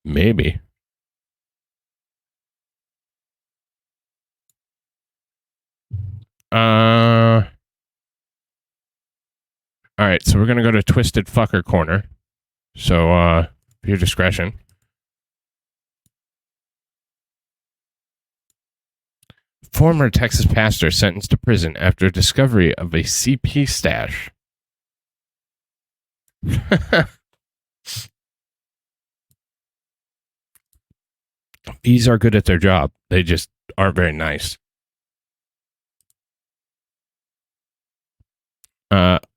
Maybe. All right, so we're going to go to Twisted Fucker Corner. So, your discretion. Former Texas pastor sentenced to prison after discovery of a CP stash. These are good at their job. They just aren't very nice.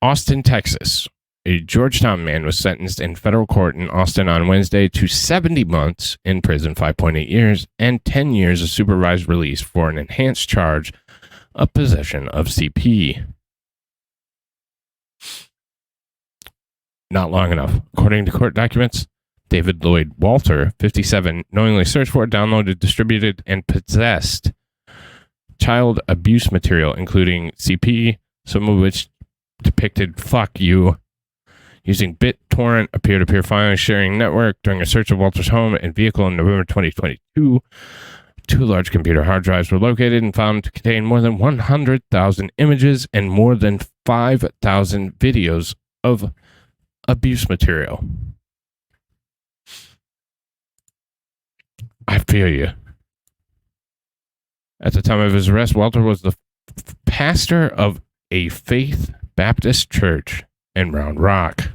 Austin, Texas. A Georgetown man was sentenced in federal court in Austin on Wednesday to 70 months in prison, 5.8 years, and 10 years of supervised release for an enhanced charge of possession of CP. Not long enough. According to court documents, David Lloyd Walter, 57, knowingly searched for, downloaded, distributed, and possessed child abuse material, including CP, some of which depicted "fuck you," using BitTorrent, a peer-to-peer file sharing network, during a search of Walter's home and vehicle in November 2022. 2 large computer hard drives were located and found to contain more than 100,000 images and more than 5,000 videos of abuse material. I feel you. At the time of his arrest, Walter was the pastor of a Faith Baptist church in Round Rock.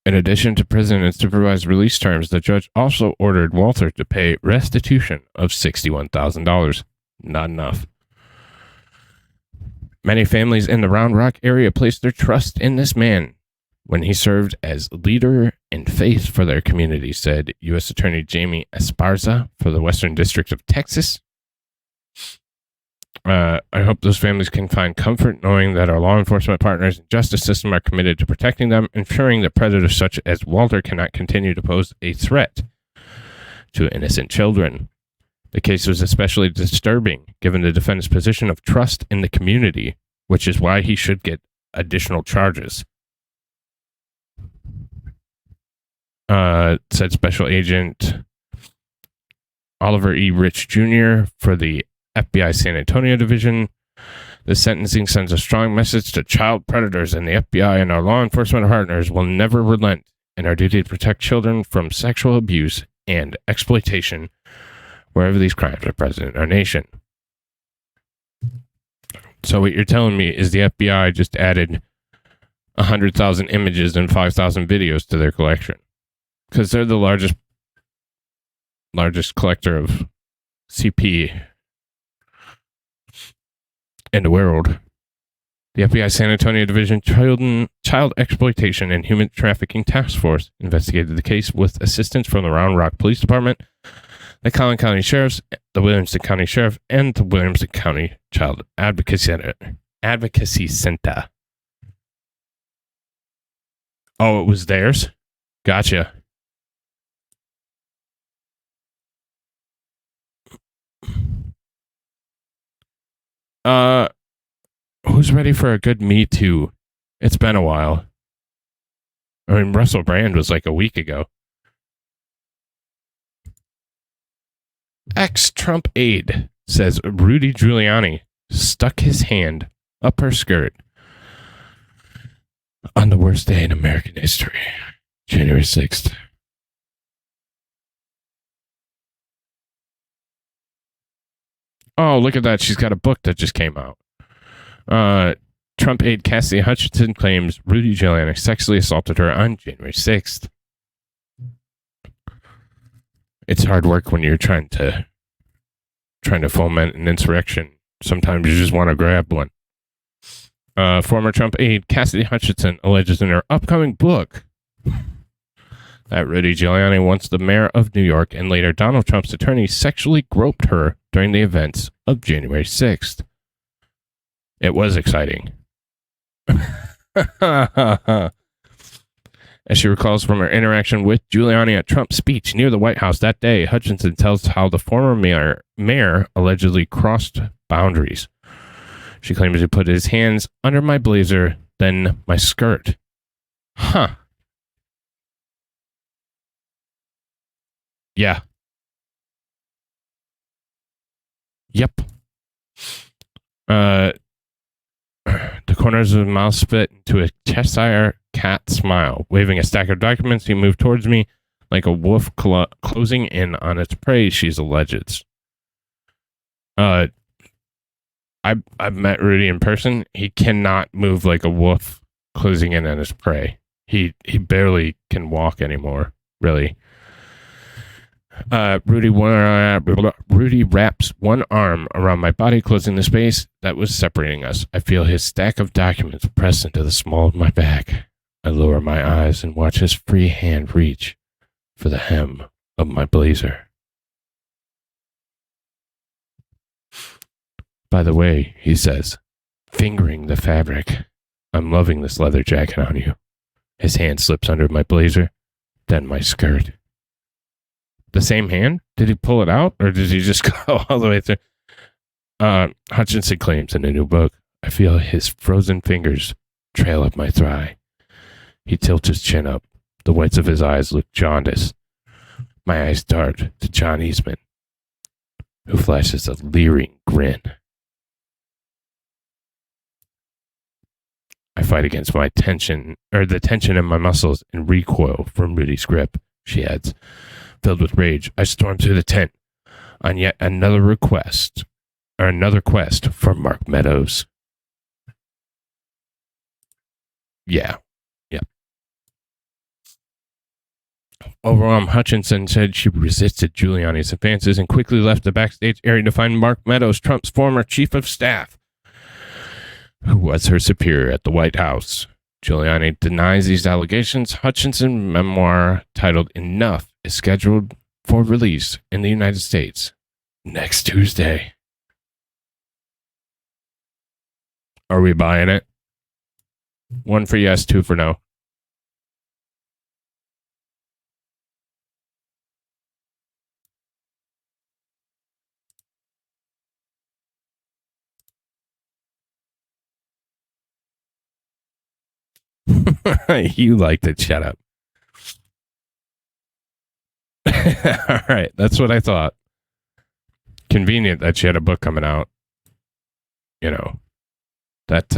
In addition to prison and supervised release terms, the judge also ordered Walter to pay restitution of $61,000. Not enough. Many families in the Round Rock area placed their trust in this man when he served as leader in faith for their community, said U.S. Attorney Jamie Esparza for the Western District of Texas. I hope those families can find comfort knowing that our law enforcement partners and justice system are committed to protecting them, ensuring that predators such as Walter cannot continue to pose a threat to innocent children. The case was especially disturbing given the defendant's position of trust in the community, which is why he should get additional charges. Said Special Agent Oliver E. Rich Jr. for the FBI San Antonio Division. The sentencing sends a strong message to child predators, and the FBI and our law enforcement partners will never relent in our duty to protect children from sexual abuse and exploitation wherever these crimes are present in our nation. So what you're telling me is the FBI just added 100,000 images and 5,000 videos to their collection, because they're the largest collector of CP in the world. The FBI San Antonio Division Child Exploitation and Human Trafficking Task Force investigated the case with assistance from the Round Rock Police Department, the Collin County Sheriff's, the Williamson County Sheriff, and the Williamson County Child Advocacy Center. Oh, it was theirs? Gotcha. Who's ready for a good Me Too? It's been a while. I mean, Russell Brand was like a week ago. Ex-Trump aide says Rudy Giuliani stuck his hand up her skirt on the worst day in American history, January 6th. Oh, look at that. She's got a book that just came out. Trump aide Cassidy Hutchinson claims Rudy Giuliani sexually assaulted her on January 6th. It's hard work when you're trying to foment an insurrection. Sometimes you just want to grab one. Former Trump aide Cassidy Hutchinson alleges in her upcoming book that Rudy Giuliani, once the mayor of New York and later Donald Trump's attorney, sexually groped her during the events of January 6th. It was exciting. As she recalls from her interaction with Giuliani at Trump's speech near the White House that day, Hutchinson tells how the former mayor allegedly crossed boundaries. She claims he put his hands under my blazer, then my skirt. Huh. Yeah. Yep. The corners of his mouth split into a Cheshire cat smile. Waving a stack of documents, he moved towards me like a wolf closing in on its prey, she's alleged. I've met Rudy in person. He cannot move like a wolf closing in on his prey. He barely can walk anymore, really. Rudy wraps one arm around my body, closing the space that was separating us. I feel his stack of documents press into the small of my back. I lower my eyes and watch his free hand reach for the hem of my blazer. By the way, he says, fingering the fabric, I'm loving this leather jacket on you. His hand slips under my blazer, then my skirt. The same hand? Did he pull it out, or did he just go all the way through? Hutchinson claims in a new book, I feel his frozen fingers trail up my thigh. He tilts his chin up. The whites of his eyes look jaundiced. My eyes dart to John Eastman, who flashes a leering grin. I fight against my tension, or the tension in my muscles, and recoil from Rudy's grip. She adds, filled with rage, I storm through the tent on yet another quest for Mark Meadows. Yeah. Overwhelmed, Hutchinson said she resisted Giuliani's advances and quickly left the backstage area to find Mark Meadows, Trump's former chief of staff, who was her superior at the White House. Giuliani denies these allegations. Hutchinson's memoir titled Enough is scheduled for release in the United States next Tuesday. Are we buying it? 1 for yes, 2 for no. You liked it. Shut up. All right. That's what I thought. Convenient that she had a book coming out. You know, that's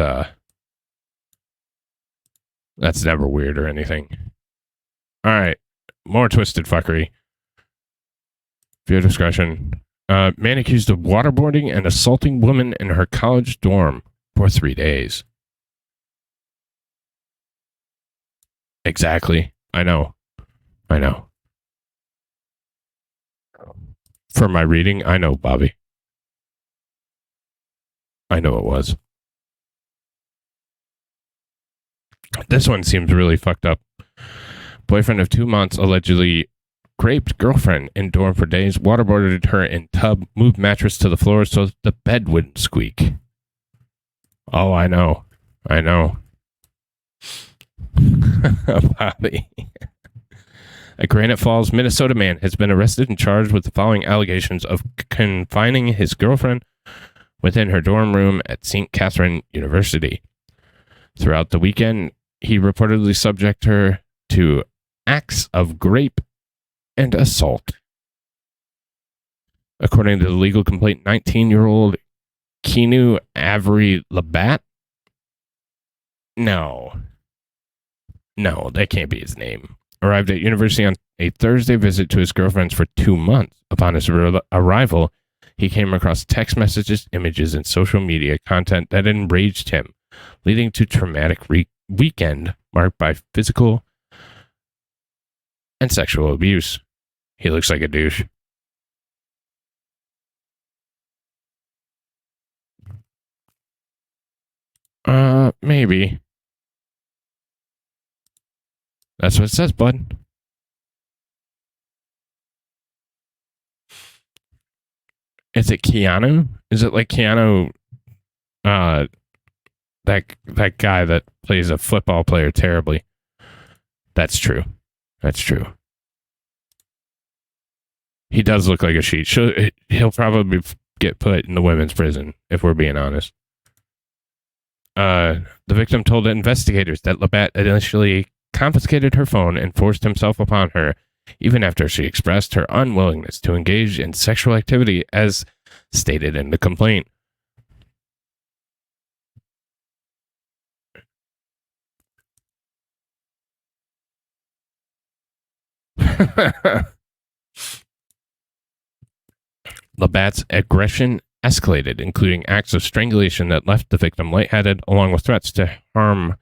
never weird or anything. All right. More twisted fuckery. For your discretion. Man accused of waterboarding and assaulting woman in her college dorm for 3 days. Exactly. I know. For my reading, I know, Bobby. I know it was. This one seems really fucked up. Boyfriend of 2 months allegedly raped girlfriend in dorm for days, waterboarded her in tub, moved mattress to the floor so the bed wouldn't squeak. Oh, I know. Bobby. A Granite Falls, Minnesota man has been arrested and charged with the following allegations of confining his girlfriend within her dorm room at St. Catherine University. Throughout the weekend, he reportedly subjected her to acts of rape and assault. According to the legal complaint, 19-year-old Keanu Avery Labatt. No, that can't be his name. Arrived at university on a Thursday visit to his girlfriend's for 2 months. Upon his arrival, he came across text messages, images, and social media content that enraged him, leading to traumatic weekend marked by physical and sexual abuse. He looks like a douche. Maybe. That's what it says, bud. Is it Keanu? Is it like Keanu, that guy that plays a football player terribly? That's true. He does look like a sheet. He'll probably get put in the women's prison, if we're being honest. The victim told investigators that Labatt initially confiscated her phone and forced himself upon her, even after she expressed her unwillingness to engage in sexual activity as stated in the complaint. Labatt's aggression escalated, including acts of strangulation that left the victim lightheaded, along with threats to harm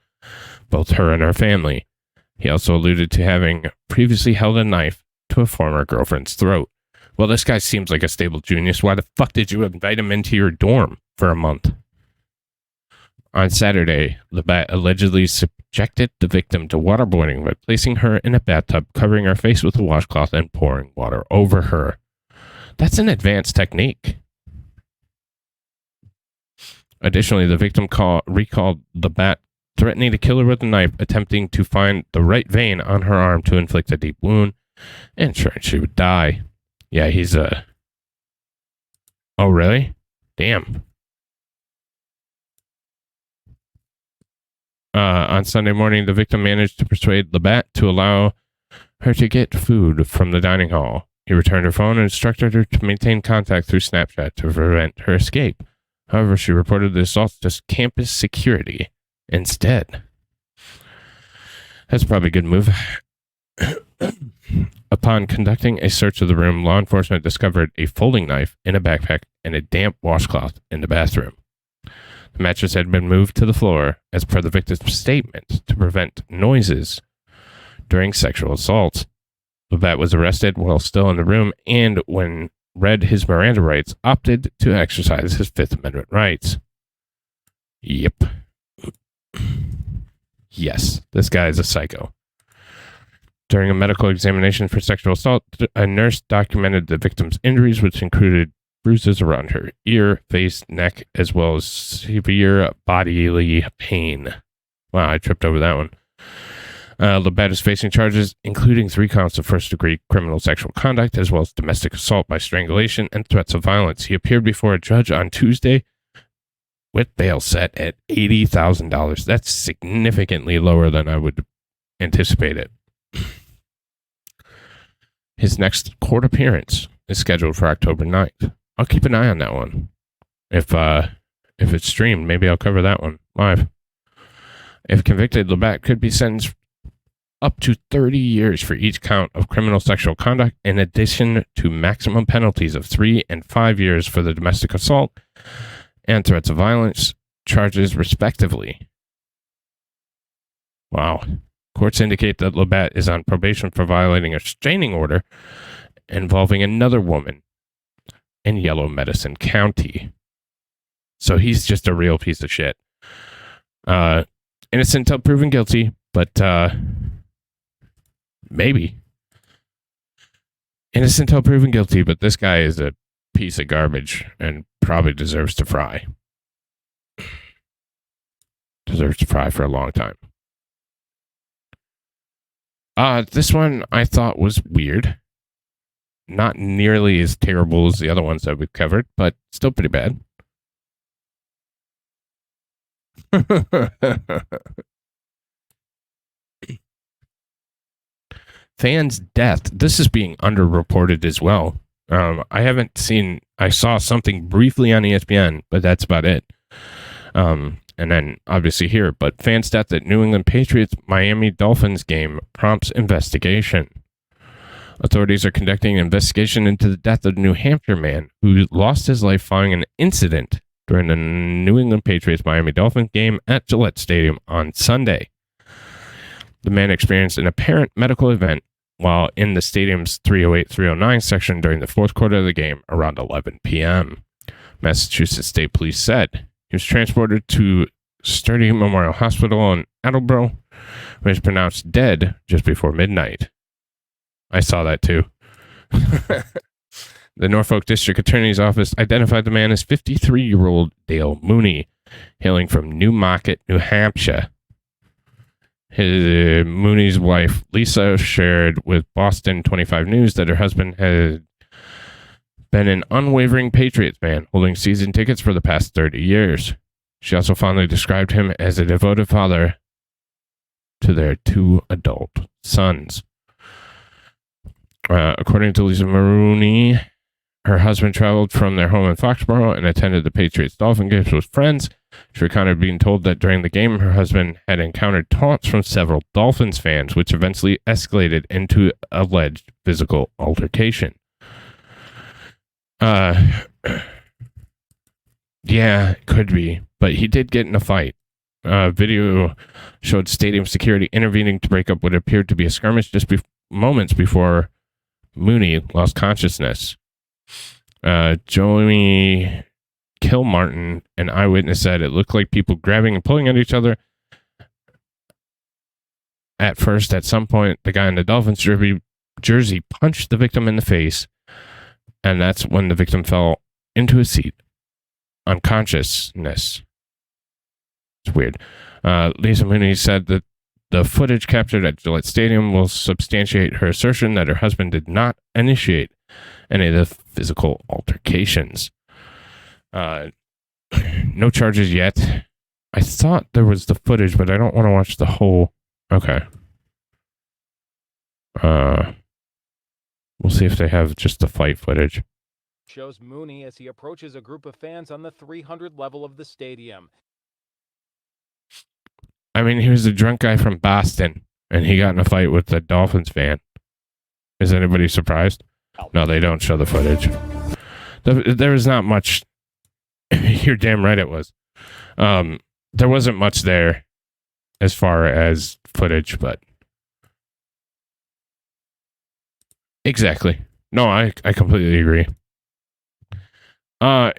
both her and her family. He also alluded to having previously held a knife to a former girlfriend's throat. Well, this guy seems like a stable genius. Why the fuck did you invite him into your dorm for a month? On Saturday, Labatt allegedly subjected the victim to waterboarding by placing her in a bathtub, covering her face with a washcloth, and pouring water over her. That's an advanced technique. Additionally, the victim recalled Labatt threatening to kill her with a knife, attempting to find the right vein on her arm to inflict a deep wound, and ensuring she would die. Yeah, he's a... Oh, really? Damn. On Sunday morning, the victim managed to persuade Labatt to allow her to get food from the dining hall. He returned her phone and instructed her to maintain contact through Snapchat to prevent her escape. However, she reported the assault to campus security instead. That's probably a good move. Upon conducting a search of the room, law enforcement discovered a folding knife in a backpack and a damp washcloth in the bathroom. The mattress had been moved to the floor, as per the victim's statement, to prevent noises during sexual assaults. Labatt was arrested while still in the room, and when read his Miranda rights, opted to exercise his Fifth Amendment rights. Yep. Yes, this guy is a psycho. During a medical examination for sexual assault, a nurse documented the victim's injuries, which included bruises around her ear, face, neck, as well as severe bodily pain. Wow, I tripped over that one. Labatt is facing charges, including 3 counts of first-degree criminal sexual conduct, as well as domestic assault by strangulation and threats of violence. He appeared before a judge on Tuesday with bail set at $80,000. That's significantly lower than I would anticipate it. His next court appearance is scheduled for October 9th. I'll keep an eye on that one. If it's streamed, maybe I'll cover that one live. If convicted, Labatt could be sentenced up to 30 years for each count of criminal sexual conduct, in addition to maximum penalties of 3 and 5 years for the domestic assault and threats of violence charges, respectively. Wow. Courts indicate that Labatt is on probation for violating a restraining order involving another woman in Yellow Medicine County. So he's just a real piece of shit. Innocent until proven guilty, but maybe. Innocent until proven guilty, but this guy is a piece of garbage and probably deserves to fry. Deserves to fry for a long time. This one I thought was weird. Not nearly as terrible as the other ones that we've covered, but still pretty bad. Fan's death. This is being underreported as well. I saw something briefly on ESPN, but that's about it. And then obviously here, but fan's death at New England Patriots Miami Dolphins game prompts investigation. Authorities are conducting an investigation into the death of a New Hampshire man who lost his life following an incident during the New England Patriots Miami Dolphins game at Gillette Stadium on Sunday. The man experienced an apparent medical event while in the stadium's 308-309 section during the fourth quarter of the game around 11 p.m. Massachusetts State Police said he was transported to Sturdy Memorial Hospital in Attleboro, where he was pronounced dead just before midnight. I saw that too. The Norfolk District Attorney's Office identified the man as 53-year-old Dale Mooney, hailing from Newmarket, New Hampshire. Mooney's wife, Lisa, shared with Boston 25 News that her husband had been an unwavering Patriots fan, holding season tickets for the past 30 years. She also fondly described him as a devoted father to their 2 adult sons. According to Lisa Maroney, her husband traveled from their home in Foxborough and attended the Patriots Dolphin games with friends. She recounted being told that during the game, her husband had encountered taunts from several Dolphins fans, which eventually escalated into alleged physical altercation. Yeah, could be, but he did get in a fight. Video showed stadium security intervening to break up what appeared to be a skirmish just moments before Mooney lost consciousness. Joey Kilmartin, an eyewitness, said it looked like people grabbing and pulling at each other. At first, at some point, the guy in the Dolphins jersey punched the victim in the face, and that's when the victim fell into a seat, unconsciousness. It's weird. Lisa Mooney said that the footage captured at Gillette Stadium will substantiate her assertion that her husband did not initiate any of the physical altercations. No charges yet. I thought there was the footage, but I don't want to watch the whole. Okay. We'll see if they have just the fight footage. Shows Mooney as he approaches a group of fans on the 300 level of the stadium. I mean, he was a drunk guy from Boston, and he got in a fight with a Dolphins fan. Is anybody surprised? No, they don't show the footage. There was not much. You're damn right it was. There wasn't much there as far as footage, but exactly. No, I completely agree.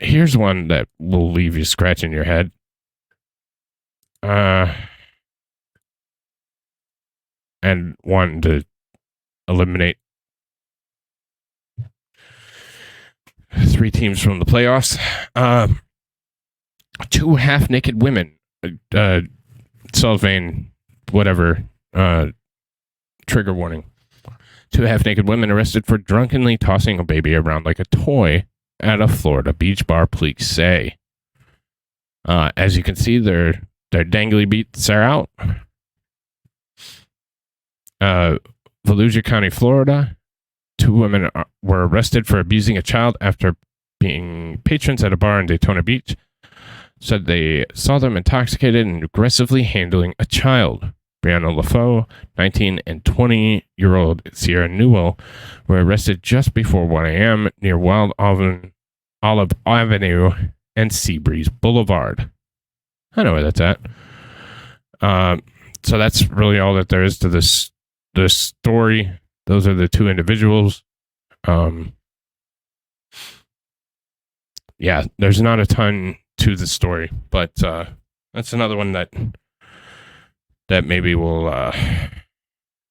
Here's one that will leave you scratching your head. And wanting to eliminate 3 teams from the playoffs. 2 half-naked women, cellophane, whatever, trigger warning. 2 half-naked women arrested for drunkenly tossing a baby around like a toy at a Florida beach bar, police say. As you can see, their dangly beats are out. Volusia County, Florida. 2 women were arrested for abusing a child after being patrons at a bar in Daytona Beach. Said they saw them intoxicated and aggressively handling a child. Brianna LaFoe, 19 and 20-year-old Sierra Newell were arrested just before 1 a.m. near Wild Olive Avenue and Seabreeze Boulevard. I know where that's at. So that's really all that there is to this story. Those are the 2 individuals. Yeah, there's not a ton to the story, but that's another one that maybe we'll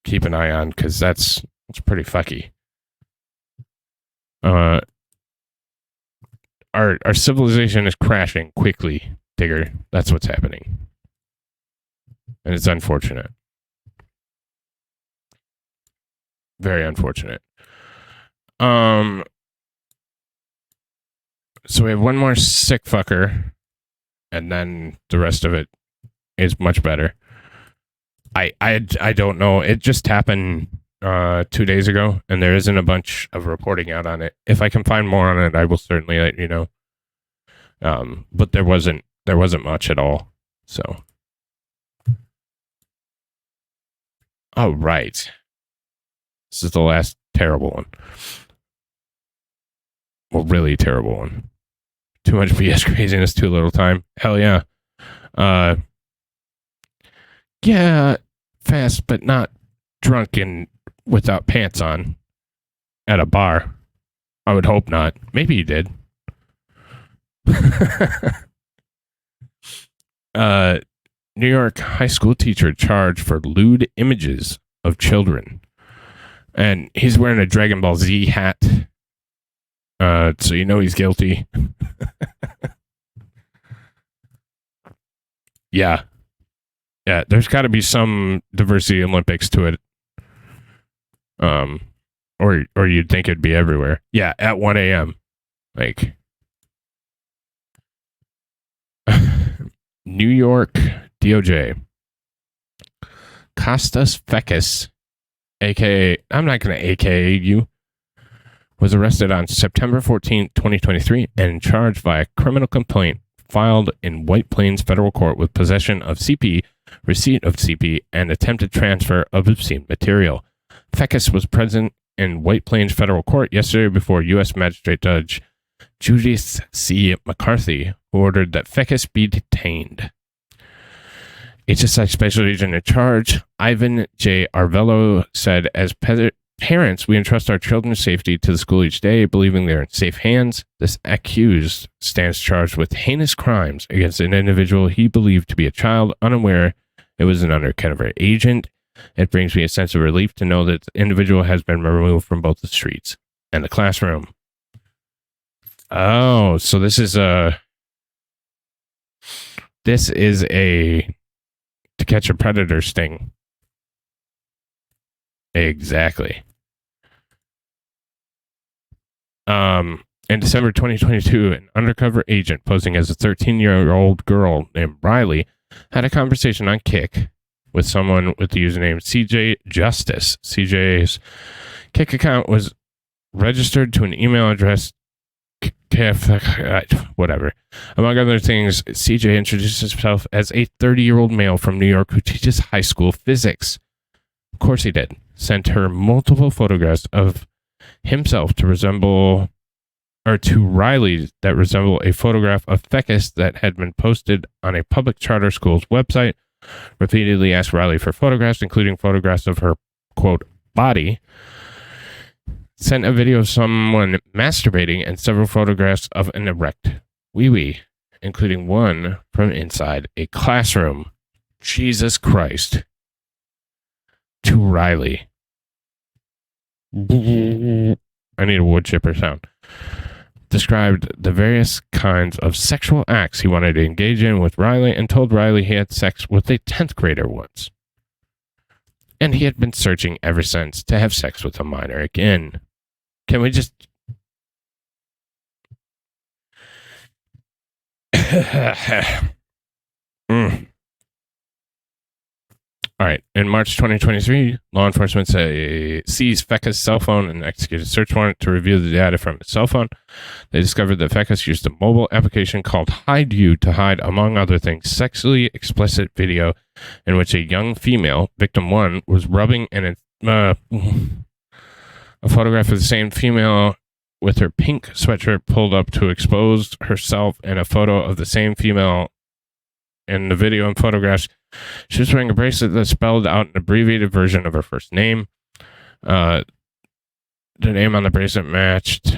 keep an eye on, because that's pretty fucky. Our civilization is crashing quickly, Digger. That's what's happening, and it's unfortunate. Very unfortunate. So we have one more sick fucker, and then the rest of it is much better. I don't know. It just happened 2 days ago, and there isn't a bunch of reporting out on it. If I can find more on it, I will certainly let you know. But there wasn't much at all. So, oh right, this is the last terrible one. Well, really terrible one. Too much BS craziness, too little time. Hell yeah. Yeah, fast, but not drunk and without pants on at a bar. I would hope not. Maybe you did. New York high school teacher charged for lewd images of children. And he's wearing a Dragon Ball Z hat. So you know he's guilty. Yeah. Yeah, there's got to be some diversity Olympics to it. Or you'd think it'd be everywhere. Yeah, at 1 a.m. Like, New York DOJ. Kostas Fekis, aka, I'm not going to AKA you, was arrested on September 14, 2023, and charged by a criminal complaint filed in White Plains Federal Court with possession of CP, receipt of CP, and attempted transfer of obscene material. Fekis was present in White Plains Federal Court yesterday before U.S. Magistrate Judge Judith C. McCarthy, who ordered that Fekis be detained. HSI Special Agent in charge, Ivan J. Arvello, said, as parents, we entrust our children's safety to the school each day, believing they're in safe hands. This accused stands charged with heinous crimes against an individual he believed to be a child, unaware it was an undercover agent. It brings me a sense of relief to know that the individual has been removed from both the streets and the classroom. Oh, so this is a to catch a predator sting. Exactly. In December 2022, an undercover agent posing as a 13-year-old girl named Riley had a conversation on Kik with someone with the username CJ Justice. CJ's Kik account was registered to an email address, whatever. Among other things, CJ introduced himself as a 30-year-old male from New York who teaches high school physics. Of course he did. Sent her multiple photographs of himself to Riley that resemble a photograph of Fekis that had been posted on a public charter school's website. Repeatedly asked Riley for photographs, including photographs of her, quote, body. Sent a video of someone masturbating and several photographs of an erect wee-wee, including one from inside a classroom. Jesus Christ. To Riley. I need a wood chipper sound. Described the various kinds of sexual acts he wanted to engage in with Riley and told Riley he had sex with a 10th grader once. And he had been searching ever since to have sex with a minor again. Can we just... All right. In March 2023, law enforcement seized Fekis' cell phone and executed a search warrant to review the data from his cell phone. They discovered that Fekis used a mobile application called Hide You to hide, among other things, sexually explicit video in which a young female, victim 1, was rubbing a photograph of the same female with her pink sweatshirt pulled up to expose herself, and a photo of the same female in the video and photographs. She was wearing a bracelet that spelled out an abbreviated version of her first name. The name on the bracelet matched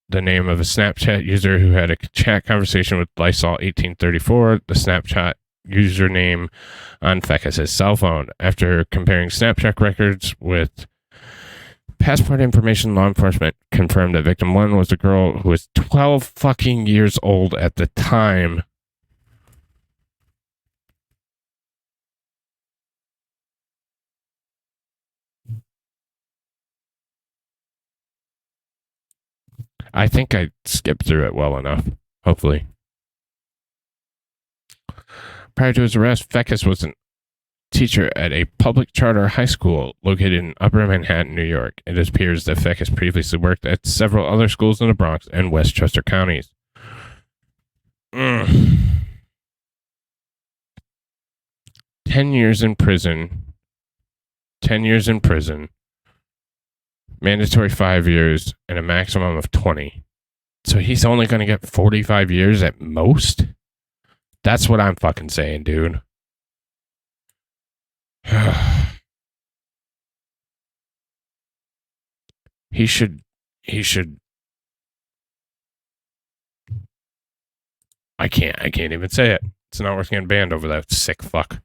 the name of a Snapchat user who had a chat conversation with Lysol 1834, the Snapchat username on Fekis' cell phone. After comparing Snapchat records with passport information, law enforcement confirmed that victim 1 was a girl who was 12 fucking years old at the time. I think I skipped through it well enough, hopefully. Prior to his arrest, Fekis was a teacher at a public charter high school located in Upper Manhattan, New York. It appears that Fekis previously worked at several other schools in the Bronx and Westchester counties. 10 years in prison. 10 years in prison. Mandatory 5 years and a maximum of 20. So he's only going to get 45 years at most? That's what I'm fucking saying, dude. He should. I can't even say it. It's not worth getting banned over that sick fuck.